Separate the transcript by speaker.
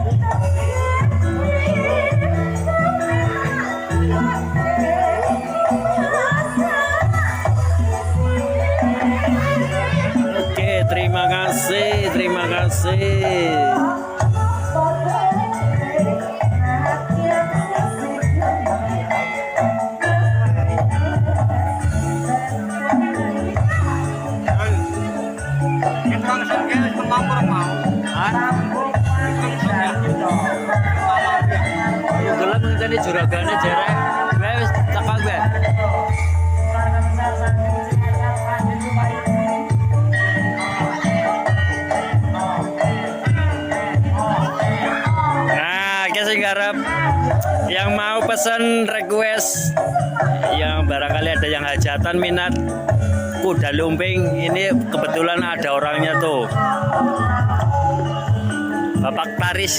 Speaker 1: Oke, terima kasih, terima kasih. Gelap ngenteni juragane jerek. Wis cakak gue. Nah, kita garap yang mau pesan request yang barangkali ada yang hajatan minat kuda lumping, ini kebetulan ada orangnya tuh. Bapak Taris